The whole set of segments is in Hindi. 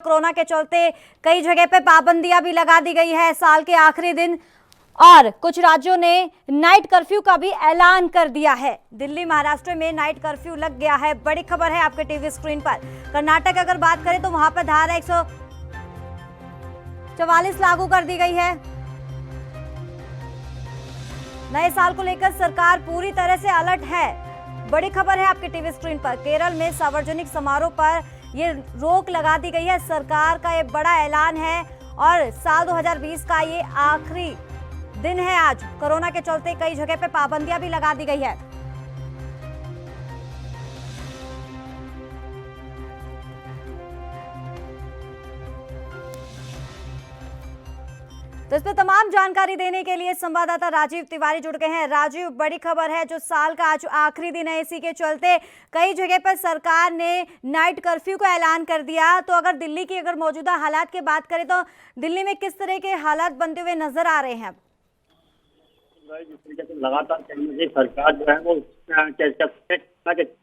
कोरोना के चलते कई जगह पे पाबंदियां भी लगा दी गई है साल के आखिरी दिन, और कुछ राज्यों ने नाइट कर्फ्यू का भी ऐलान कर दिया है। दिल्ली महाराष्ट्र में नाइट कर्फ्यू लग गया है। बड़ी खबर है आपके टीवी स्क्रीन पर। कर्नाटक अगर बात करें तो वहां पर धारा 144 लागू कर दी गई है। नए साल को लेकर सरकार पूरी तरह से अलर्ट है। बड़ी खबर है आपके टीवी स्क्रीन पर। केरल में सार्वजनिक समारोह पर ये रोक लगा दी गई है। सरकार का ये बड़ा ऐलान है और साल 2020 का ये आखिरी दिन है आज। कोरोना के चलते कई जगह पे पाबंदियां भी लगा दी गई है। तो इस पर तमाम जानकारी देने के लिए संवाददाता राजीव तिवारी जुड़ गए हैं। राजीव, बड़ी खबर है, जो साल का आज आखिरी दिन है, इसी के चलते कई जगह पर सरकार ने नाइट कर्फ्यू का ऐलान कर दिया। तो अगर दिल्ली की मौजूदा हालात की बात करें तो दिल्ली में किस तरह के हालात बनते हुए नजर आ रहे हैं? जिस तरीके से लगातार कहीं ना कहीं सरकार जो है वो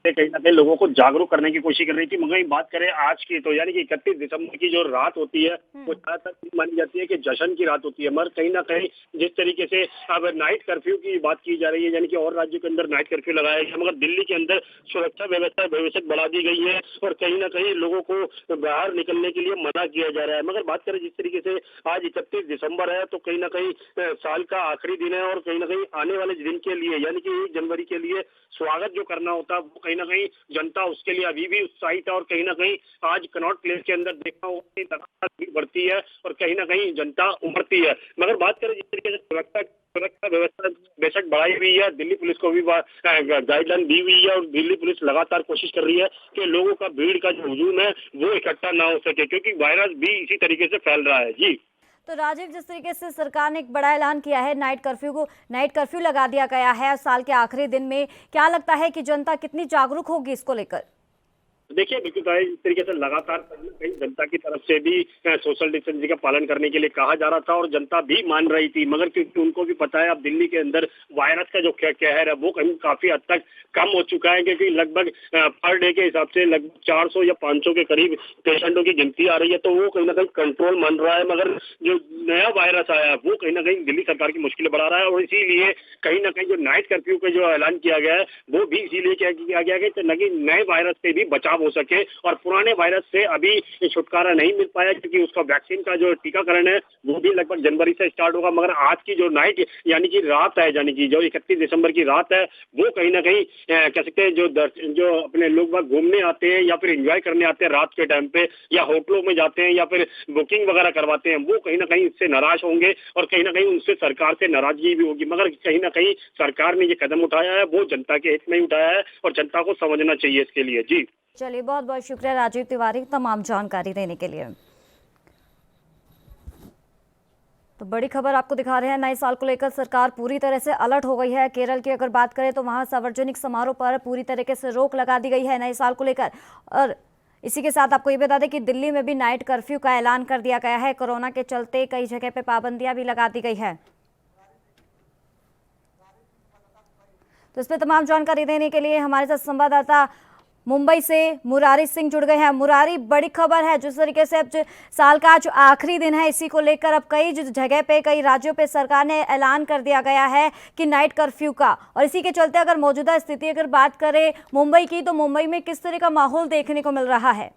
कहीं ना कहीं लोगों को जागरूक करने की कोशिश कर रही थी। मगर बात करें आज की, तो यानी कि 31 दिसंबर की जो रात होती है वो ज्यादातर मानी जाती है कि जश्न की रात होती है। मगर कहीं ना कहीं जिस तरीके से अब नाइट कर्फ्यू की बात की जा रही है, यानी कि और राज्यों के अंदर नाइट कर्फ्यू लगाया गया, मगर दिल्ली के अंदर सुरक्षा व्यवस्था बढ़ा दी गई है और कहीं ना कहीं लोगों को बाहर निकलने के लिए मना किया जा रहा है। मगर बात करें जिस तरीके से आज 31 दिसंबर है, तो कहीं ना कहीं साल का आखिरी दिन है और कहीं ना कहीं आने वाले दिन के लिए, यानी कि 1 जनवरी के लिए स्वागत जो करना होता है वो कहीं ना कहीं जनता उसके लिए अभी भी उत्साहित है। और कहीं ना कहीं आज कनॉट प्लेस के अंदर देखा होगा कि लगातार भीड़ बढ़ती है और कहीं ना कहीं जनता उमड़ती है। मगर बात करें जिस तरीके से सुरक्षा व्यवस्था बेशक बढ़ाई हुई है, दिल्ली पुलिस को भी गाइडलाइन दी हुई है और दिल्ली पुलिस लगातार कोशिश कर रही है कि लोगों का भीड़ का जो हुजूम है वो इकट्ठा ना हो सके, क्योंकि वायरस भी इसी तरीके से फैल रहा है। जी तो राजीव, जिस तरीके से सरकार ने एक बड़ा ऐलान किया है, नाइट कर्फ्यू लगा दिया गया है साल के आखिरी दिन में, क्या लगता है कि जनता कितनी जागरूक होगी इसको लेकर? देखिए, बिल्कुल इस तरीके से लगातार कहीं जनता की तरफ से भी सोशल डिस्टेंसिंग का पालन करने के लिए कहा जा रहा था और जनता भी मान रही थी। मगर क्योंकि उनको भी पता है अब दिल्ली के अंदर वायरस का जो कहर है वो कहीं काफी हद तक कम हो चुका है, क्योंकि लगभग पर डे के हिसाब से लगभग 400 या 500 के करीब पेशेंटों की गिनती आ रही है, तो वो कहीं ना कहीं कंट्रोल मान रहा है। मगर जो नया वायरस आया है वो कहीं ना कहीं दिल्ली सरकार की मुश्किलें बढ़ा रहा है और इसीलिए कहीं ना कहीं जो नाइट कर्फ्यू का जो ऐलान किया गया है वो भी इसीलिए किया गया है कि नए वायरस से भी बचाव हो सके। और पुराने वायरस से अभी छुटकारा नहीं मिल पाया, क्योंकि उसका वैक्सीन का जो टीकाकरण है वो भी लगभग जनवरी से स्टार्ट होगा। मगर आज की जो नाइट यानी कि रात है, यानी कि जो 31 दिसंबर की रात है, वो कहीं ना कहीं कह सकते हैं जो अपने लोग बाग घूमने आते हैं या फिर एंजॉय करने आते हैं रात के टाइम पे, या होटलों में जाते हैं या फिर बुकिंग वगैरह करवाते हैं, वो कहीं ना कहीं इससे नाराज होंगे और कहीं ना कहीं उनसे सरकार से नाराजगी भी होगी। मगर कहीं ना कहीं सरकार ने ये कदम उठाया है वो जनता के हित में ही उठाया है और जनता को समझना चाहिए इसके लिए। जी चलिए, बहुत बहुत शुक्रिया राजीव तिवारी तमाम जानकारी देने के लिए। तो बड़ी खबर आपको दिखा रहे हैं। नए साल को लेकर सरकार पूरी तरह से अलर्ट हो गई है। केरल की अगर बात करें तो वहां सार्वजनिक समारोह पर पूरी तरीके से रोक लगा दी गई है नए साल को लेकर। और इसी के साथ आपको ये बता दें कि दिल्ली में भी नाइट कर्फ्यू का ऐलान कर दिया गया है। कोरोना के चलते कई जगह पे पाबंदियां भी लगा दी गई है। तो इस पर तमाम जानकारी देने के लिए हमारे साथ संवाददाता मुंबई से मुरारी सिंह जुड़ गए हैं। मुरारी, बड़ी खबर है, जिस तरीके से अब साल का जो आखिरी दिन है इसी को लेकर अब कई जगह पे, कई राज्यों पे सरकार ने ऐलान कर दिया गया है कि नाइट कर्फ्यू का। और इसी के चलते अगर मौजूदा स्थिति अगर बात करें मुंबई की, तो मुंबई में किस तरह का माहौल देखने को मिल रहा है?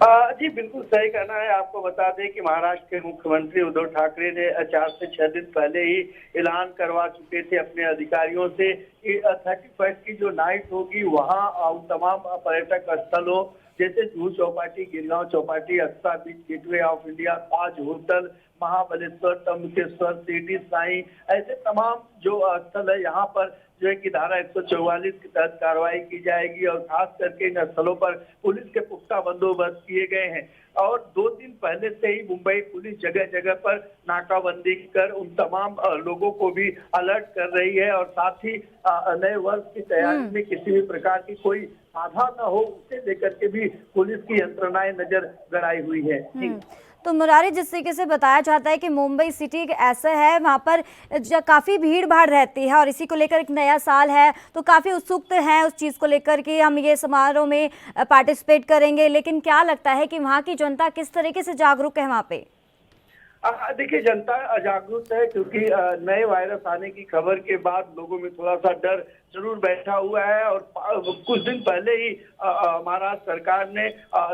जी बिल्कुल सही कहना है। आपको बता दें कि महाराष्ट्र के मुख्यमंत्री उद्धव ठाकरे ने 4 से 6 दिन पहले ही ऐलान करवा चुके थे अपने अधिकारियों से कि 31 की जो नाइट होगी वहां तमाम पर्यटक स्थलों जैसे Juhu Chowpatty, Girgaon Chowpatty, Aksa beach, gateway of India, Taj hotel, Mahabaleshwar, Trimbakeshwar, Shirdi Sai, ऐसे तमाम जो स्थल है यहाँ पर जो है कि धारा 144 के तहत कार्रवाई की जाएगी और खास करके इन स्थलों पर पुलिस के पुख्ता बंदोबस्त किए गए हैं। और 2 दिन पहले से ही मुंबई पुलिस जगह जगह पर नाकाबंदी कर उन तमाम लोगों को भी अलर्ट कर रही है और साथ ही नए वर्ष की तैयारी में किसी भी प्रकार की कोई बाधा न हो उसे लेकर के भी पुलिस की यंत्रणाएं नजर गड़ाई हुई है। तो मुरारी, जिस तरीके से बताया जाता है कि मुंबई सिटी एक ऐसा है वहाँ पर काफ़ी भीड़ भाड़ रहती है और इसी को लेकर एक नया साल है तो काफ़ी उत्सुक हैं उस चीज़ को लेकर कि हम ये समारोह में पार्टिसिपेट करेंगे, लेकिन क्या लगता है कि वहाँ की जनता किस तरीके से जागरूक है वहाँ पे? देखिए, जनता जागरूक है क्योंकि नए वायरस आने की खबर के बाद लोगों में थोड़ा सा डर जरूर बैठा हुआ है और कुछ दिन पहले ही महाराष्ट्र सरकार ने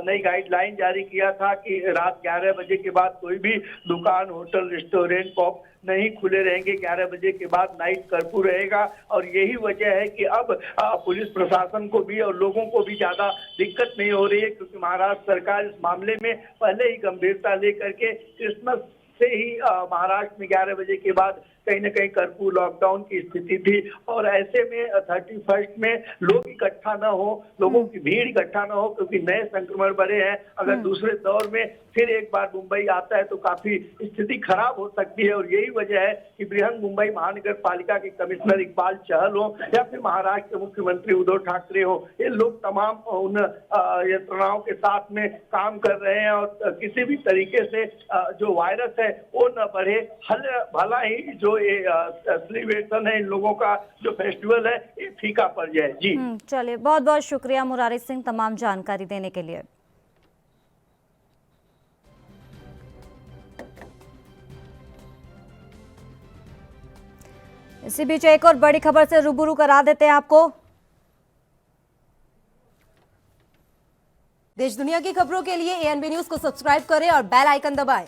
नई गाइडलाइन जारी किया था कि रात 11 बजे के बाद कोई भी दुकान, होटल, रेस्टोरेंट, पब नहीं खुले रहेंगे। 11 बजे के बाद नाइट कर्फ्यू रहेगा और यही वजह है कि अब पुलिस प्रशासन को भी और लोगों को भी ज्यादा दिक्कत नहीं हो रही है क्योंकि महाराष्ट्र सरकार इस मामले में पहले ही गंभीरता लेकर के क्रिसमस से ही महाराष्ट्र में 11 बजे के बाद कहीं न कहीं कर्फ्यू, लॉकडाउन की स्थिति थी और ऐसे में 31 में लोग इकट्ठा न हो, लोगों की भीड़ इकट्ठा न हो क्योंकि नए संक्रमण बढ़े हैं। अगर दूसरे दौर में फिर एक बार मुंबई आता है तो काफी स्थिति खराब हो सकती है और यही वजह है कि बृहन मुंबई महानगर पालिका के कमिश्नर इकबाल चहल हो या फिर महाराष्ट्र के मुख्यमंत्री उद्धव ठाकरे हो, ये लोग तमाम उन यंत्रणाओं के साथ में काम कर रहे हैं और किसी भी तरीके से जो वायरस है वो न बढ़े। भला ही जो ये सेलिब्रेशन है इन लोगों का, जो फेस्टिवल है, ये फीका पड़ जाए। जी चलिए, बहुत बहुत शुक्रिया मुरारी सिंह तमाम जानकारी देने के लिए। इसी बीच एक और बड़ी खबर से रूबरू करा देते हैं आपको। देश दुनिया की खबरों के लिए ANB न्यूज को सब्सक्राइब करें और बेल आइकन दबाएं।